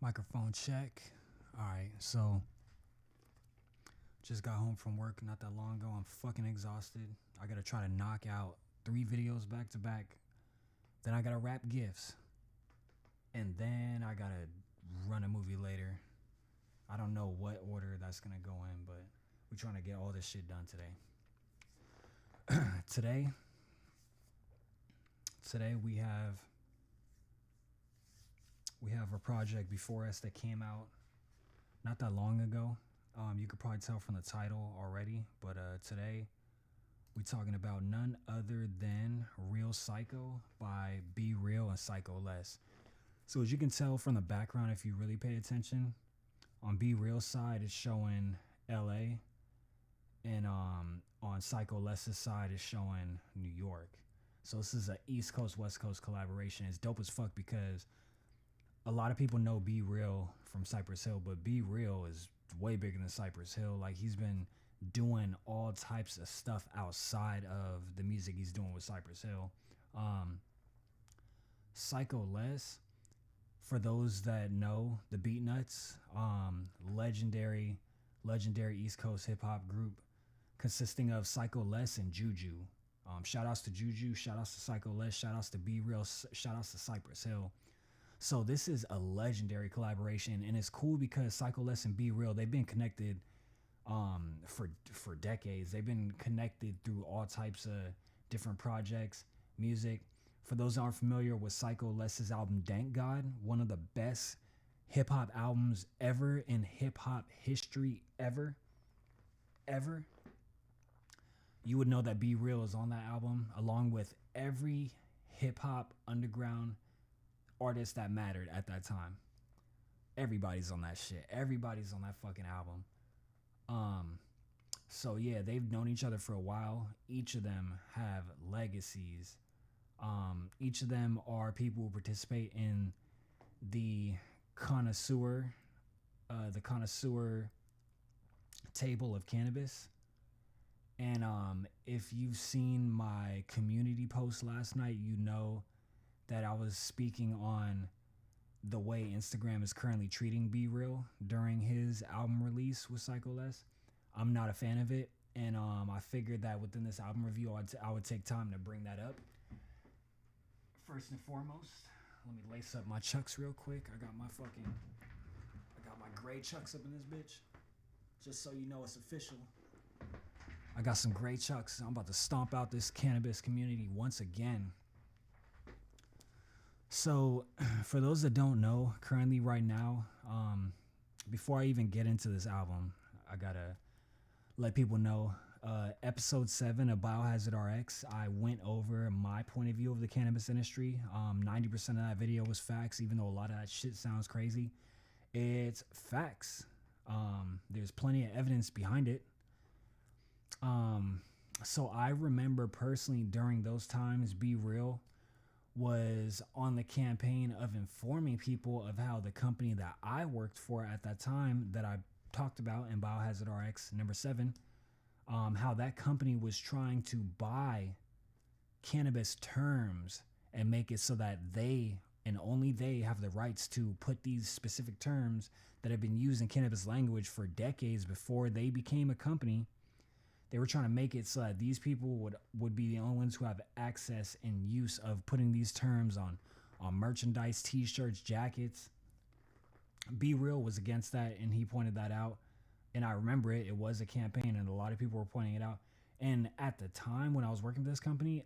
Microphone check. All right, so just got home from work not that long ago. I'm fucking exhausted. I gotta try to knock out 3 videos back to back. Then I gotta wrap gifts. And then I gotta run a movie later. I don't know what order that's gonna go in, but we're trying to get all this shit done today. Today we have a project before us that came out not that long ago. You could probably tell from the title already, but today we're talking about none other than Real Psycho by Be Real and Psycho Less. So as you can tell from the background, if you really pay attention, on Be Real side it's showing LA, and on Psycho Less's side it's showing New York. So this is an East Coast West Coast collaboration. It's dope as fuck because a lot of people know Be Real from Cypress Hill, but Be Real is way bigger than Cypress Hill. Like, he's been doing all types of stuff outside of the music he's doing with Cypress Hill. Psycho Less, for those that know the Beat Nuts, legendary East Coast hip hop group consisting of Psycho Less and Juju. Shout outs to Juju, shout outs to Psycho Less, shout outs to Be Real, shout outs to Cypress Hill. So this is a legendary collaboration, and it's cool because Psycho Less and Be Real, they've been connected for decades. They've been connected through all types of different projects, music. For those that aren't familiar with Psycho Less's album Dank God, one of the best hip hop albums ever in hip hop history ever. You would know that Be Real is on that album, along with every hip hop underground artist that mattered at that time. Everybody's on that shit. Everybody's on that fucking album. So yeah, they've known each other for a while. Each of them have legacies. Each of them are people who participate in the connoisseur table of cannabis. And if you've seen my community post last night, you know that I was speaking on the way Instagram is currently treating Be Real during his album release with Psycho Less. I'm not a fan of it, and I figured that within this album review, I would take time to bring that up. First and foremost, let me lace up my chucks real quick. I got my gray chucks up in this bitch, just so you know it's official. I got some gray chucks. I'm about to stomp out this cannabis community once again. So, for those that don't know, currently right now, before I even get into this album, I gotta let people know, episode 7 of Biohazard RX, I went over my point of view of the cannabis industry. 90% of that video was facts, even though a lot of that shit sounds crazy. It's facts. There's plenty of evidence behind it. So I remember personally during those times, Be Real was on the campaign of informing people of how the company that I worked for at that time, that I talked about in Biohazard RX number 7, how that company was trying to buy cannabis terms and make it so that they and only they have the rights to put these specific terms that have been used in cannabis language for decades before they became a company. They were trying to make it so that these people would be the only ones who have access and use of putting these terms on merchandise, t-shirts, jackets. Be Real was against that, and he pointed that out. And I remember it. It was a campaign, and a lot of people were pointing it out. And at the time when I was working for this company,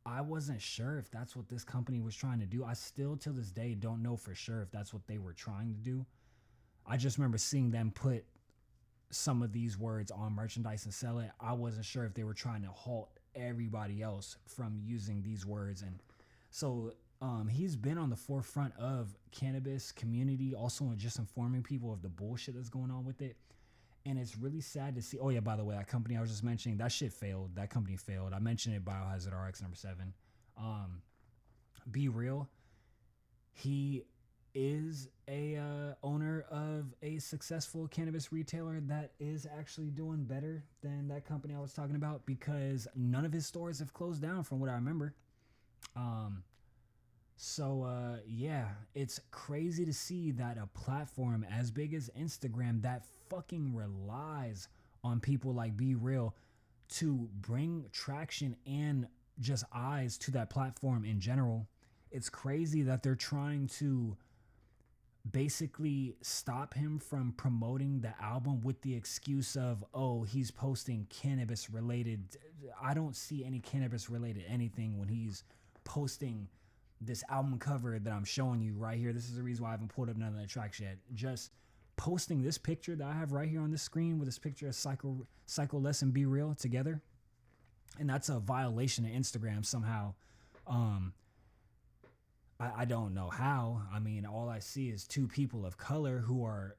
I wasn't sure if that's what this company was trying to do. I still, till this day, don't know for sure if that's what they were trying to do. I just remember seeing them put some of these words on merchandise and sell it. I wasn't sure if they were trying to halt everybody else from using these words. And so he's been on the forefront of cannabis community, also in just informing people of the bullshit that's going on with it. And it's really sad to see. Oh yeah, by the way, that company I was just mentioning, that shit failed. That company failed. I mentioned it, Biohazard RX number 7. Be Real, he is a owner of a successful cannabis retailer that is actually doing better than that company I was talking about, because none of his stores have closed down from what I remember. So yeah, it's crazy to see that a platform as big as Instagram that fucking relies on people like Be Real to bring traction and just eyes to that platform in general. It's crazy that they're trying to basically stop him from promoting the album with the excuse of, oh, he's posting cannabis related. I don't see any cannabis related anything when he's posting this album cover that I'm showing you right here. This is the reason why I haven't pulled up none of the tracks yet. Just posting this picture that I have right here on this screen with this picture of Psycho Less and Be Real together, and that's a violation of Instagram somehow. um I don't know how. I mean, all I see is two people of color who are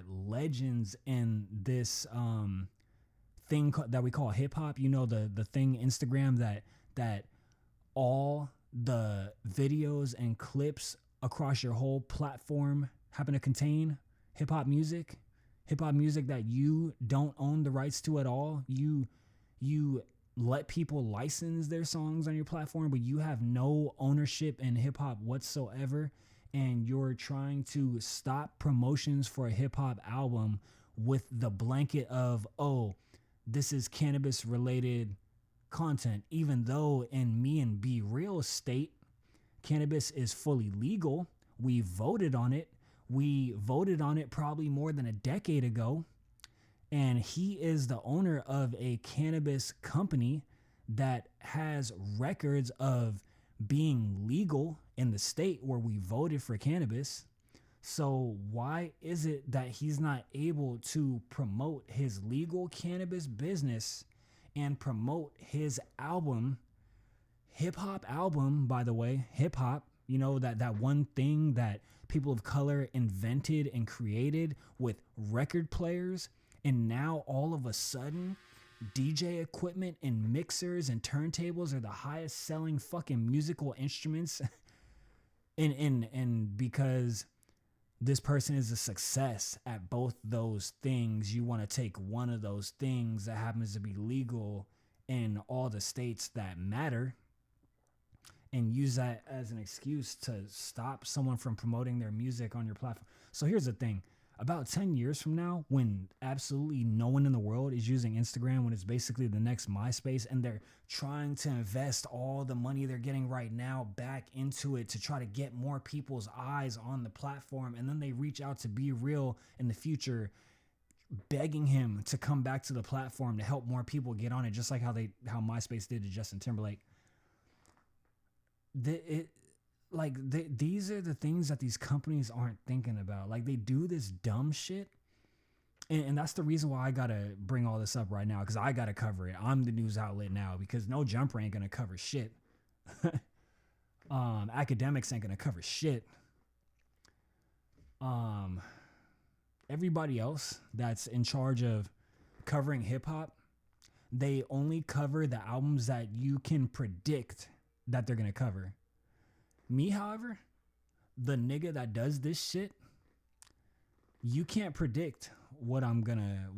legends in this thing that we call hip hop. You know, the thing Instagram that all the videos and clips across your whole platform happen to contain hip hop music that you don't own the rights to at all. You let people license their songs on your platform, but you have no ownership in hip hop whatsoever. And you're trying to stop promotions for a hip hop album with the blanket of, oh, this is cannabis related content, even though in me and Be Real state, cannabis is fully legal. We voted on it. We voted on it probably more than a decade ago. And he is the owner of a cannabis company that has records of being legal in the state where we voted for cannabis. So why is it that he's not able to promote his legal cannabis business and promote his album, hip hop album, by the way, hip hop, you know, that one thing that people of color invented and created with record players. And now all of a sudden, DJ equipment and mixers and turntables are the highest selling fucking musical instruments. And because this person is a success at both those things, you want to take one of those things that happens to be legal in all the states that matter and use that as an excuse to stop someone from promoting their music on your platform. So here's the thing. About 10 years from now, when absolutely no one in the world is using Instagram, when it's basically the next MySpace, and they're trying to invest all the money they're getting right now back into it to try to get more people's eyes on the platform, and then they reach out to Be Real in the future, begging him to come back to the platform to help more people get on it, just like how MySpace did to Justin Timberlake. These are the things that these companies aren't thinking about. Like, they do this dumb shit, and that's the reason why I gotta bring all this up right now, because I gotta cover it. I'm the news outlet now, because No Jumper ain't gonna cover shit. Academics ain't gonna cover shit. Everybody else that's in charge of covering hip hop, they only cover the albums that you can predict that they're gonna cover. Me, however, the nigga that does this shit, you can't predict what I'm gonna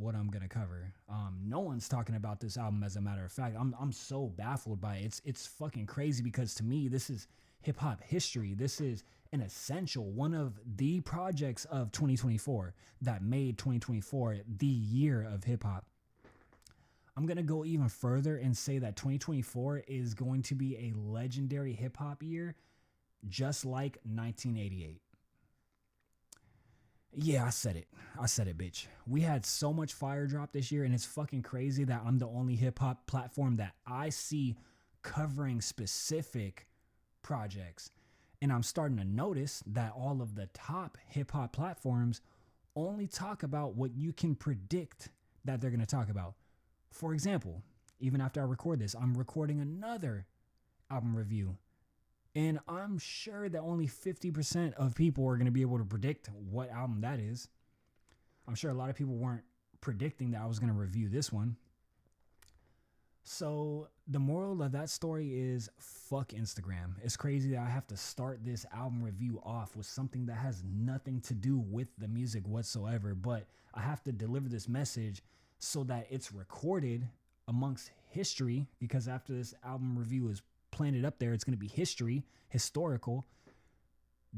cover. No one's talking about this album. As a matter of fact, I'm so baffled by it. It's fucking crazy, because to me, this is hip hop history. This is an essential, one of the projects of 2024 that made 2024 the year of hip hop. I'm going to go even further and say that 2024 is going to be a legendary hip hop year, just like 1988. Yeah, I said it, bitch. We had so much fire drop this year, and it's fucking crazy that I'm the only hip hop platform that I see covering specific projects. And I'm starting to notice that all of the top hip hop platforms only talk about what you can predict that they're going to talk about. For example, even after I record this, I'm recording another album review. And I'm sure that only 50% of people are going to be able to predict what album that is. I'm sure a lot of people weren't predicting that I was going to review this one. So the moral of that story is fuck Instagram. It's crazy that I have to start this album review off with something that has nothing to do with the music whatsoever, but I have to deliver this message so that it's recorded amongst history, because after this album review is plant it up there, it's going to be historical,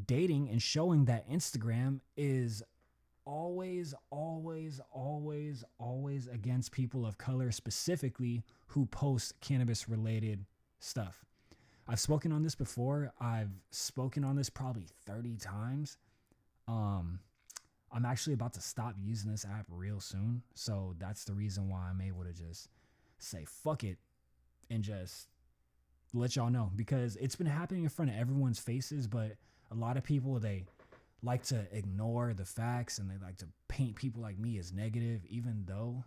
dating and showing that Instagram is always against people of color, specifically who post cannabis related stuff. I've spoken on this before. I've spoken on this probably 30 times. I'm actually about to stop using this app real soon. So that's the reason why I'm able to just say fuck it and just let y'all know, because it's been happening in front of everyone's faces, but a lot of people, they like to ignore the facts and they like to paint people like me as negative, even though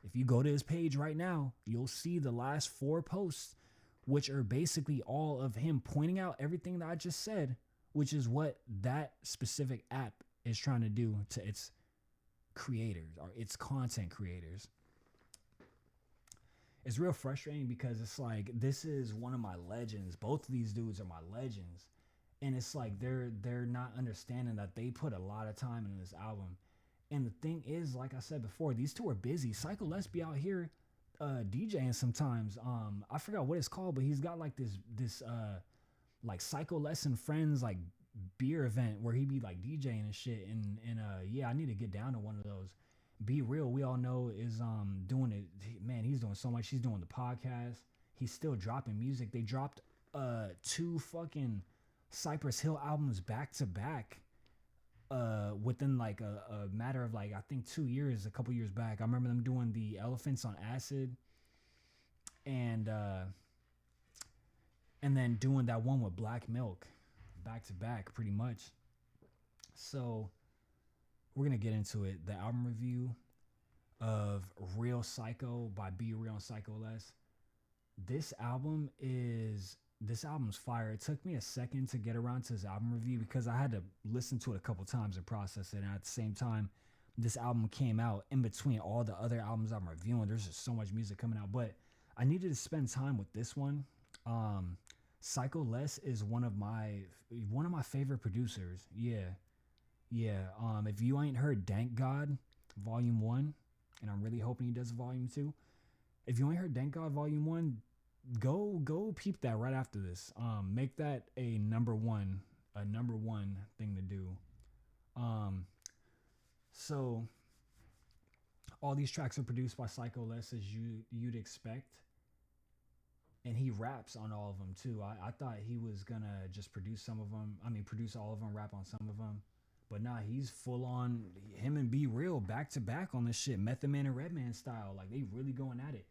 if you go to his page right now, you'll see the last 4 posts, which are basically all of him pointing out everything that I just said, which is what that specific app is trying to do to its creators or its content creators. It's real frustrating because it's like, this is one of my legends. Both of these dudes are my legends. And it's like, they're not understanding that they put a lot of time into this album. And the thing is, like I said before, these two are busy. Psycho Les be out here DJing sometimes. I forgot what it's called, but he's got like this like Psycho Les and Friends like beer event where he be like DJing and shit. And yeah, I need to get down to one of those. Be Real, we all know, is doing it. Man, he's doing so much. He's doing the podcast. He's still dropping music. They dropped 2 fucking Cypress Hill albums back to back within like a matter of like, I think 2 years, a couple years back. I remember them doing the Elephants on Acid and then doing that one with Black Milk back to back pretty much. So we're going to get into it. The album review of Real Psycho by Be Real and Psycho Les. This album's fire. It took me a second to get around to this album review because I had to listen to it a couple times and process it. And at the same time, this album came out in between all the other albums I'm reviewing. There's just so much music coming out, but I needed to spend time with this one. Psycho Les is one of my favorite producers. Yeah. If you ain't heard Dank God Volume 1, and I'm really hoping he does Volume 2. If you ain't heard Dank God Volume 1, go peep that right after this. Make that a number one thing to do. So all these tracks are produced by Psycho Les, as you'd expect. And he raps on all of them too. I thought he was gonna just produce all of them, rap on some of them. But nah, he's full on, him and Be Real back to back on this shit, Method Man and Redman style. Like, they really going at it.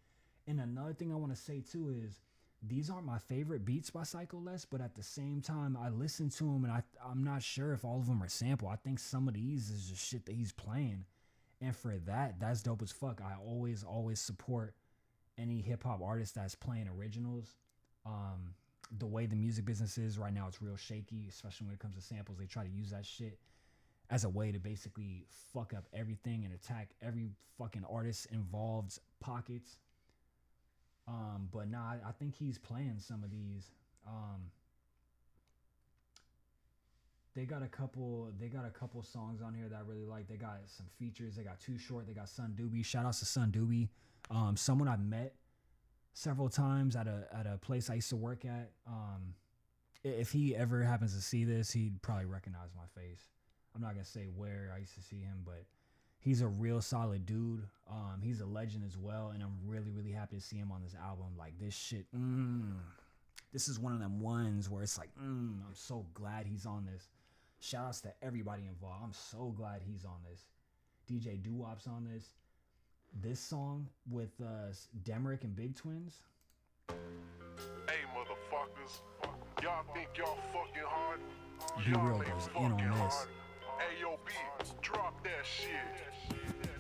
And another thing I want to say too is, these aren't my favorite beats by Psycho Les, but at the same time, I listen to him and I'm not sure if all of them are sample. I think some of these is just shit that he's playing. And for that's dope as fuck. I always support any hip hop artist that's playing originals. The way the music business is right now, it's real shaky, especially when it comes to samples. They try to use that shit as a way to basically fuck up everything and attack every fucking artist involved's pockets. But nah, I think he's playing some of these. They got a couple songs on here that I really like. They got some features. They got Too Short. They got Sun Doobie. Shout outs to Sun Doobie. Someone I've met several times at a place I used to work at. If he ever happens to see this, he'd probably recognize my face. I'm not gonna say where I used to see him, but he's a real solid dude. He's a legend as well, and I'm really, really happy to see him on this album. Like, this shit, this is one of them ones where it's like, I'm so glad he's on this. Shout outs to everybody involved. I'm so glad he's on this. DJ Doo-Wop's on this. This song with Demrick and Big Twins. Hey, motherfuckers. Y'all think y'all fucking hard? Be Real goes in on this. Hey, yo, B, drop that shit.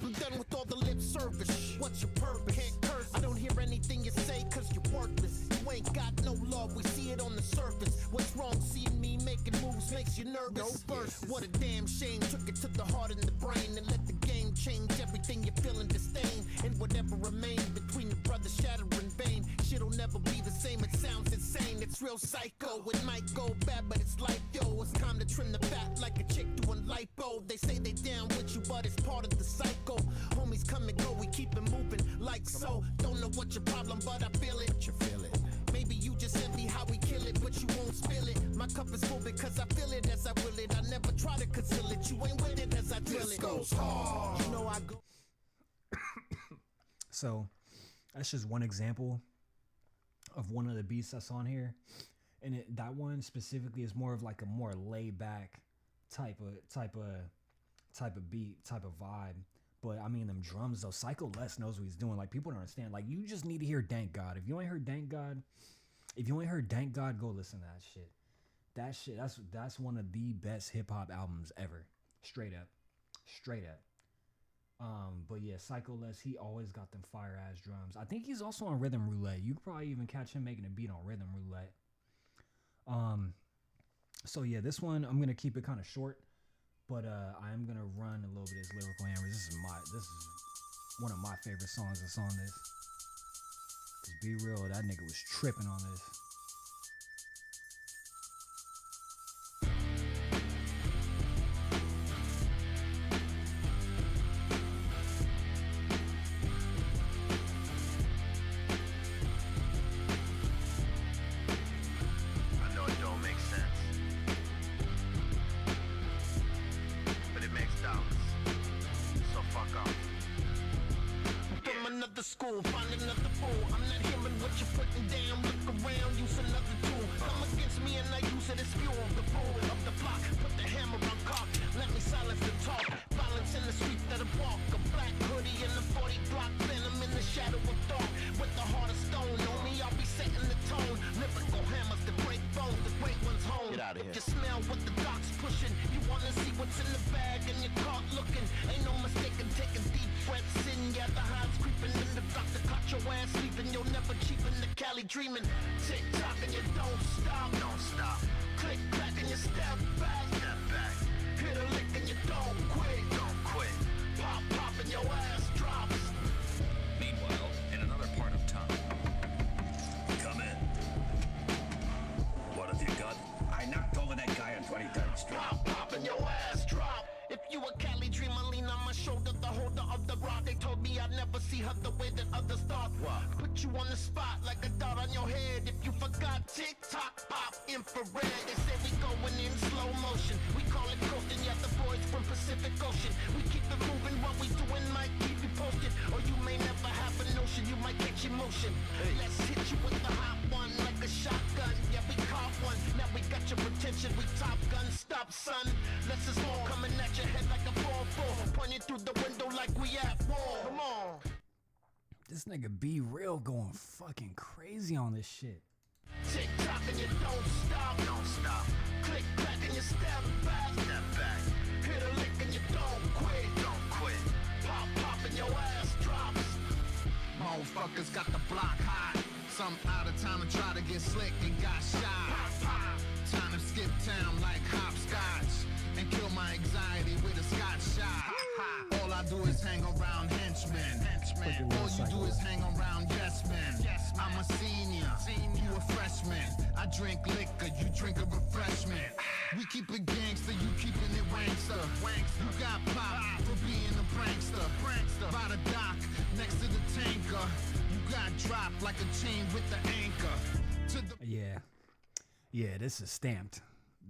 I'm done with all the lip service. What's your purpose? Can't curse. I don't hear anything you say cause you're worthless. You ain't got no love, we see it on the surface. What's wrong seeing me making moves makes you nervous? No verses. What a damn shame, took it to the heart and the brain and let the game change everything you're feeling disdain. And whatever remains between the brothers shattering vain. Shit'll never be the same, it sounds insane. It's real psycho, it might go bad but it's like yo. It's time to trim the fat like a chick doing lipo. They say they down with you but it's part of the cycle. Homies come and go, we keep it moving like so. Don't know what your problem but I feel it. You feel it. Maybe maybe you just envy how we kill it, but you won't spill it. My cup is full because I feel it as I will it. I never try to conceal it. You ain't with it as I drill it. Goes hard. You know I go. So that's just one example of one of the beats that's on here, and that one specifically is more of like a more laid back type of beat, type of vibe. But I mean, them drums though, Psycho Les knows what he's doing. Like, people don't understand. Like, you just need to hear Dank God. If you ain't heard Dank God, go listen to that shit. That shit, that's one of the best hip hop albums ever. Straight up. But yeah, Psycho Les, he always got them fire ass drums. I think he's also on Rhythm Roulette. You could probably even catch him making a beat on Rhythm Roulette. So yeah, this one I'm gonna keep it kind of short, but I'm gonna run a little bit of his lyrical hammer. This is one of my favorite songs that's on this. Cause be real, that nigga was tripping on this. School, find another fool. I'm not hearing what you're putting down. Look around, use another tool. Come against me and I use it as fuel. The bull of the block, put the hammer on cock. Let me silence the talk. Violence in the street that I walk. A black hoodie in the 40 block. Venom in the shadow of dark. With the heart of stone, on me I'll be setting the tone. Lyrical hammers to break bones. The great one's home. Get out of here. If you smell what the doc's pushing, you wanna see what's in the bag and you're caught looking. Ain't no mistaking, taking deep breaths in. Yeah, the highs creeping in the doctor caught your ass sleeping. You'll never cheapen the Cali dreaming. Tick tock and you don't stop. Don't stop. Click clack and you step back. Step back. Hit a lick and you don't quit. Don't quit. Pop pop and your ass drops. Meanwhile, in another part of town. Come in. What have you got? I knocked over that guy on 23rd Street. Pop pop and your ass drop. If you a Cali dreamer, lean on my shoulder, the holder of the rock. They told me I'd never see her the way that others thought. Put you on the spot like a dot on your head. If you forgot, tick tock, pop, infrared. They say we going in slow motion. We call it coasting, yeah, the boys from Pacific Ocean. We keep it moving, what we doing might keep you posted. Or you may never have a notion, you might catch emotion. Let's hit you with the hot one like a shotgun. Yeah, we caught one, now we got your attention. We Top Gun, stop son. Less is more coming at your head like a 4-4. Pointing through the window like we at war. Come on. This nigga Be Real going fucking crazy on this shit. Tick tock and you don't stop. Don't stop. Click clack and you step back. Step back. Hit a lick and you don't quit. Don't quit. Pop pop and your ass drops. Motherfuckers got the block hot. Some out of town and try to get slick and got shot. Pop pop. Time to skip town like hopscotch and kill my anxiety with a scotch shot. All I do is hang around henchmen. All you do is hang around yes men. I'm a senior, you a freshman. I drink liquor, you drink a refreshment. We keep it gangster, you keeping it wankster. You got pop for being a prankster. By the dock, next to the tanker. You got dropped like a chain with the anchor. To the Yeah, this is stamped.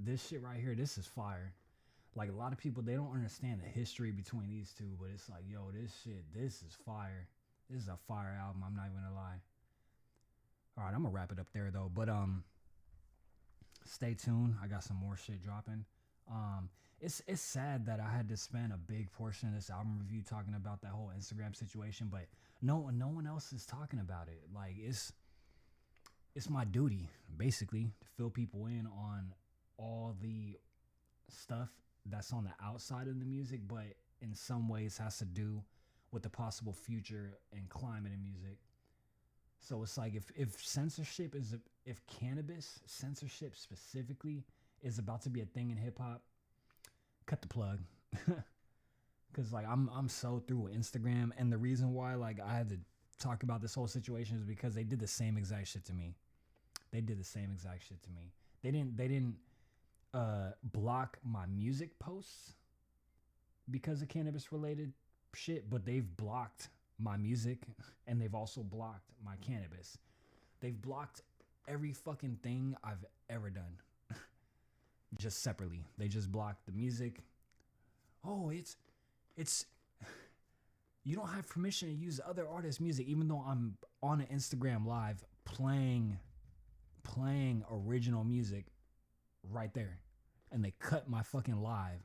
This shit right here, this is fire. Like, a lot of people, they don't understand the history between these two, but it's like, yo, this is fire. This is a fire album, I'm not even gonna lie. All right, I'm gonna wrap it up there though, but stay tuned. I got some more shit dropping. It's sad that I had to spend a big portion of this album review talking about that whole Instagram situation, but no one else is talking about it. Like, it's my duty, basically, to fill people in on all the stuff that's on the outside of the music, but in some ways has to do with the possible future and climate in music. So it's like, if cannabis censorship specifically is about to be a thing in hip hop, cut the plug. Cause like I'm so through with Instagram, and the reason why like I had to talk about this whole situation is because they did the same exact shit to me. They didn't block my music posts because of cannabis related shit, but they've blocked my music and they've also blocked my cannabis. They've blocked every fucking thing I've ever done. Just separately. They just blocked the music. Oh, it's you don't have permission to use other artists' music, even though I'm on an Instagram live playing original music right there. And they cut my fucking live.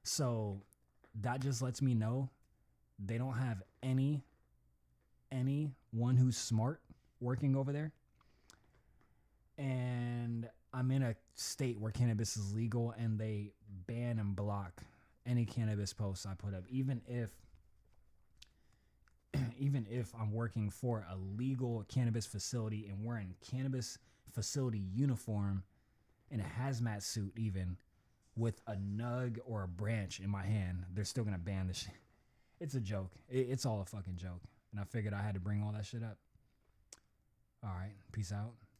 So that just lets me know they don't have anyone who's smart working over there. And I'm in a state where cannabis is legal, and they ban and block any cannabis posts I put up, even if I'm working for a legal cannabis facility and wearing cannabis facility uniform in a hazmat suit, even with a nug or a branch in my hand. They're still gonna ban this shit. It's a joke. It's all a fucking joke. And I figured I had to bring all that shit up. All right, peace out.